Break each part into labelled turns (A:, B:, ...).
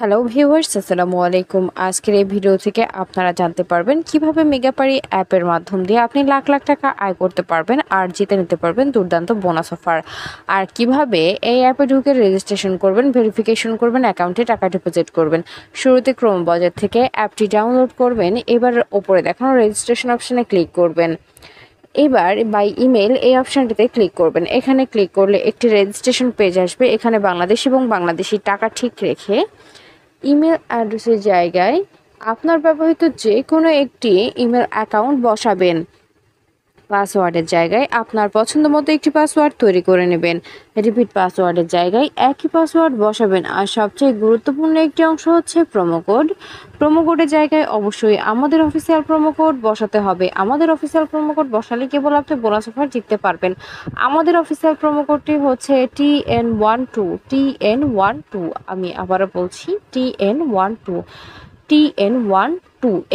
A: Hello viewers, আসসালামু আলাইকুম। আজকের এই ভিডিও থেকে আপনারা জানতে পারবেন কিভাবে মেগাপারি অ্যাপের মাধ্যম দিয়ে আপনি লাখ লাখ টাকা আয় করতে পারবেন আর জিতে নিতে পারবেন দুর্দান্ত বোনাস অফার। আর কিভাবে এই অ্যাপে ঢুকে রেজিস্ট্রেশন করবেন, ভেরিফিকেশন করবেন, অ্যাকাউন্টে টাকা ডিপোজিট করবেন। শুরুতে ক্রোম বাজার থেকে অ্যাপটি ডাউনলোড করবেন। এবার ওপরে দেখানো রেজিস্ট্রেশন অপশনে ক্লিক করবেন। এবার বাই ইমেল এই অপশানটিতে ক্লিক করবেন। এখানে ক্লিক করলে একটি রেজিস্ট্রেশন পেজ আসবে। এখানে বাংলাদেশ এবং বাংলাদেশি টাকা ঠিক রেখে ইমেল অ্যাড্রেসের জায়গায় আপনার ব্যবহৃত যে কোনো একটি ইমেল অ্যাকাউন্ট বসাবেন। পাসওয়ার্ডের জায়গায় আপনার পছন্দ মতো একটি পাসওয়ার্ড তৈরি করে নেবেন। রিপিট পাসওয়ার্ডের জায়গায় একই পাসওয়ার্ড বসাবেন। আর সবচেয়ে গুরুত্বপূর্ণ একটি অংশ হচ্ছে প্রোমো কোড। প্রোমো কোডের জায়গায় অবশ্যই আমাদের অফিসিয়াল প্রোমো কোড বসাতে হবে। আমাদের অফিসিয়াল প্রোমো কোড বসালে কেবল আপনি বোনাস অফার জিততে পারবেন। আমাদের অফিসিয়াল প্রোমো কোডটি হচ্ছে TN12। আমি আবারও বলছি TN12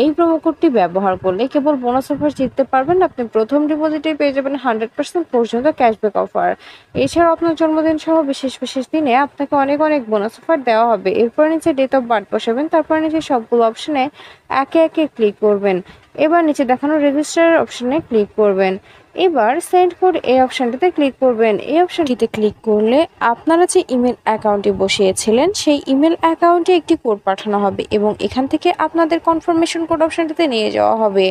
A: এই প্রোমো কোডটি ব্যবহার করলে কেবল বোনাস অফার জিততে পারবেন। আপনি প্রথম ডিপোজিটে পেয়ে যাবেন 100% পর্যন্ত ক্যাশব্যাক অফার। এছাড়াও আপনার জন্মদিন সহ বিশেষ বিশেষ দিনে আপনাকে অনেক অনেক বোনাস অফার দেওয়া হবে। এরপর নিচে ডেট অফ বার্থ বসাবেন। তারপর নিচে সবগুলো অপশনে একে একে ক্লিক করবেন। এবার নিচে দেখানো রেজিস্টার অপশনে ক্লিক করবেন। এবার সেন্ড কোড এই অপশানটিতে ক্লিক করবেন। এই অপশানটিতে ক্লিক করলে আপনারা যে ইমেল অ্যাকাউন্টটি বসিয়েছিলেন সেই ইমেল অ্যাকাউন্টে একটি কোড পাঠানো হবে এবং এখান থেকে আপনাদের কনফার্মেশন কোড অপশানটিতে নিয়ে যাওয়া হবে।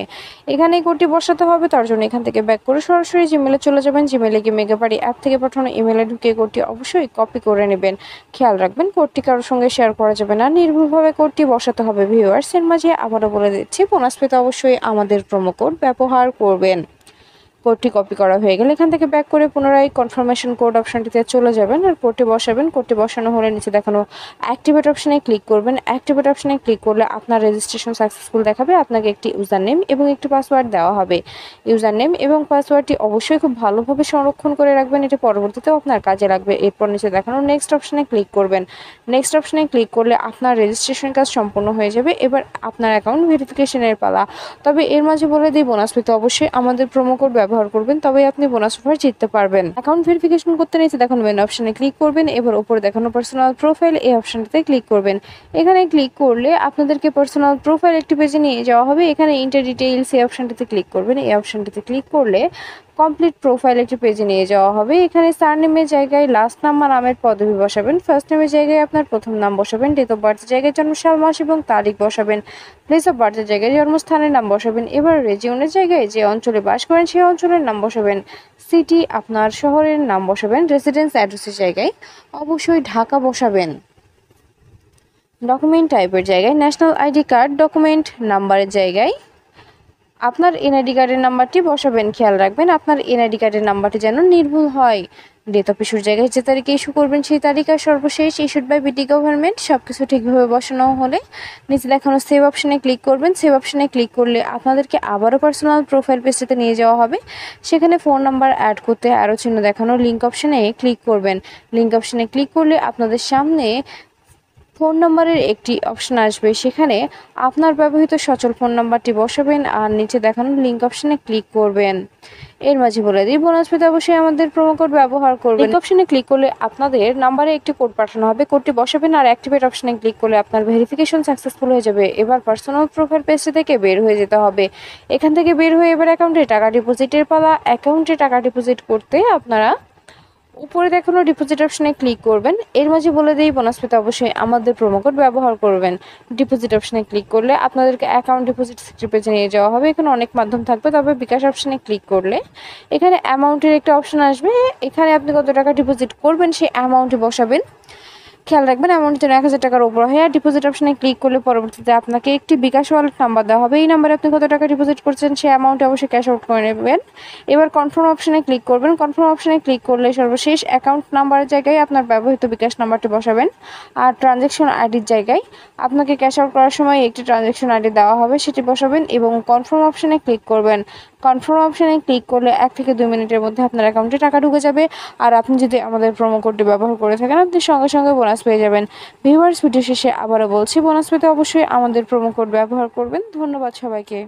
A: এখানে এই কোডটি বসাতে হবে, তার জন্য এখান থেকে ব্যাক করে সরাসরি জিমেলে চলে যাবেন। জিমেলে গিয়ে মেগাপারি অ্যাপ থেকে পাঠানো ইমেলে ঢুকে কোডটি অবশ্যই কপি করে নেবেন। খেয়াল রাখবেন কোডটি কারোর সঙ্গে শেয়ার করা যাবে না, নির্ভুলভাবে কোডটি বসাতে হবে। ভিউয়ার্সের মাঝে আবারও বলে দিচ্ছি, বোনাস পেতে অবশ্যই আমাদের প্রোমো কোড ব্যবহার করবেন। কোডটি কপি করা হয়ে গেলে এখান থেকে ব্যাক করে পুনরায় কনফার্মেশন কোড অপশানটিতে চলে যাবেন আর কোডটি বসাবেন। কোডটি বসানো হলে নিচে দেখানো অ্যাক্টিভেট অপশানে ক্লিক করবেন। অ্যাক্টিভেট অপশানে ক্লিক করলে আপনার রেজিস্ট্রেশন সাকসেসফুল দেখাবে। আপনাকে একটি ইউজার নেম এবং একটি পাসওয়ার্ড দেওয়া হবে। ইউজার নেম এবং পাসওয়ার্ডটি অবশ্যই খুব ভালোভাবে সংরক্ষণ করে রাখবেন, এটি পরবর্তীতেও আপনার কাজে লাগবে। এরপর নিচে দেখানো নেক্সট অপশানে ক্লিক করবেন। নেক্সট অপশানে ক্লিক করলে আপনার রেজিস্ট্রেশন কাজ সম্পূর্ণ হয়ে যাবে। এবার আপনার অ্যাকাউন্ট ভেরিফিকেশনের পালা। তবে এর মাঝে বলে দিই, বোনাস পেতে অবশ্যই আমাদের প্রোমো কোড ব্যবহার করবেন, তবে আপনি বোনাস অফার জিততে পারবেন। অ্যাকাউন্ট ভেরিফিকেশন করতে নিচে দেখানো মেন অপশনে ক্লিক করবেন। এবার উপরে দেখানো পার্সোনাল প্রোফাইল এই অপশনটিতে ক্লিক করবেন। এখানে ক্লিক করলে আপনাদেরকে পার্সোনাল প্রোফাইল একটি পেজে নিয়ে যাওয়া হবে। এখানে ইন্টার ডিটেইলস এই অপশনটিতে ক্লিক করবেন। এই অপশনটিতে ক্লিক করলে কমপ্লিট প্রোফাইল একটি পেজে নিয়ে যাওয়া হবে। এখানে সারনেমের জায়গায় লাস্ট নাম বা নামের পদবি বসাবেন। ফার্স্ট নেমের জায়গায় আপনার প্রথম নাম বসাবেন। ডেট অফ বার্থের জায়গায় জন্মসাল, মাস এবং তারিখ বসাবেন। প্লেস অফ বার্থের জায়গায় জন্মস্থানের নাম বসাবেন। এবার রিজিয়নের জায়গায় যে অঞ্চলে বাস করেন সেই অঞ্চলের নাম বসাবেন। সিটি আপনার শহরের নাম বসাবেন। রেসিডেন্স অ্যাড্রেসের জায়গায় অবশ্যই ঢাকা বসাবেন। ডকুমেন্ট টাইপের জায়গায় ন্যাশনাল আইডি কার্ড, ডকুমেন্ট নাম্বারের জায়গায় আপনার এনআইডি কার্ডের নাম্বারটি বসাবেন। খেয়াল রাখবেন আপনার এনআইডি কার্ডের নাম্বারটি যেন নির্ভুল হয়। ডেট অফ ইস্যুর জায়গায় যে তারিখে ইস্যু করবেন সেই তারিখ আর সর্বশেষ ইস্যুড বাই বিটি গভর্নমেন্ট সব কিছু ঠিকভাবে বসানো হলে নিচে দেখানো সেভ অপশনে ক্লিক করবেন। সেভ অপশনে ক্লিক করলে আপনাদেরকে আবারও পার্সোনাল প্রোফাইল পেজটিতে নিয়ে যাওয়া হবে। সেখানে ফোন নাম্বার অ্যাড করতে আরও চিহ্ন দেখানো লিঙ্ক অপশনে ক্লিক করবেন। লিঙ্ক অপশনে ক্লিক করলে আপনাদের সামনে ফোন নম্বরের একটি অপশন আসবে। সেখানে আপনার ব্যবহৃত সচল ফোন নাম্বারটি বসাবেন আর নিচে দেখানো লিঙ্ক অপশনে ক্লিক করবেন। এর মাঝে বলে দিই, বোনাস পেতে অবশ্যই আমাদের প্রোমো কোড ব্যবহার করবেন। লিঙ্ক অপশনে ক্লিক করলে আপনাদের নাম্বারে একটি কোড পাঠানো হবে। কোডটি বসাবেন আর অ্যাক্টিভেট অপশনে ক্লিক করলে আপনার ভেরিফিকেশন সাকসেসফুল হয়ে যাবে। এবার পার্সোনাল প্রোফাইল পেজটি থেকে বের হয়ে যেতে হবে। এখান থেকে বের হয়ে এবার অ্যাকাউন্টে টাকা ডিপোজিটের পালা। অ্যাকাউন্টে টাকা ডিপোজিট করতে আপনারা উপরে দেখানো ডিপোজিট অপশনে ক্লিক করবেন। এর মাঝে বলে দিই, বোনাস পেতে অবশ্যই আমাদের প্রোমো কোড ব্যবহার করবেন। ডিপোজিট অপশনে ক্লিক করলে আপনাদেরকে অ্যাকাউন্ট ডিপোজিট পেজে নিয়ে যাওয়া হবে। এখানে অনেক মাধ্যম থাকবে, তবে বিকাশ অপশনে ক্লিক করলে এখানে অ্যামাউন্টের একটা অপশন আসবে। এখানে আপনি কত টাকা ডিপোজিট করবেন সেই অ্যামাউন্টটি বসাবেন। খেয়াল রাখবেন অ্যামাউন্ট যেন 1000 টাকার উপর হয়। আর ডিপোজিট অপশনে ক্লিক করলে পরবর্তীতে আপনাকে একটি বিকাশ ওয়ালেট নাম্বার দেওয়া হবে। এই নাম্বারে আপনি কত টাকা ডিপোজিট করছেন সেই অ্যামাউন্ট অবশ্যই ক্যাশ আউট করে নেবেন। এবার কনফার্ম অপশনে ক্লিক করবেন। কনফার্ম অপশনে ক্লিক করলে সর্বশেষ অ্যাকাউন্ট নাম্বারের জায়গায় আপনার ব্যবহৃত বিকাশ নাম্বারটি বসাবেন। আর ট্রানজ্যাকশন আইডির জায়গায় আপনাকে ক্যাশ আউট করার সময় একটি ট্রানজ্যাকশন আইডি দেওয়া হবে, সেটি বসাবেন এবং কনফার্ম অপশনে ক্লিক করবেন। কনফার্ম অপশনে ক্লিক করলে 1 থেকে 2 মিনিটের মধ্যে আপনার অ্যাকাউন্টে টাকা ঢুকে যাবে। আর আপনি যদি আমাদের প্রোমো কোডটি ব্যবহার করে থাকেন আপনি সঙ্গে সঙ্গে বোনাস পেয়ে যাবেন। ভিউয়ার্স, ভিডিও শেষে আবারও বলছি, বোনাস পেতে অবশ্যই আমাদের প্রোমো কোড ব্যবহার করবেন। ধন্যবাদ সবাইকে।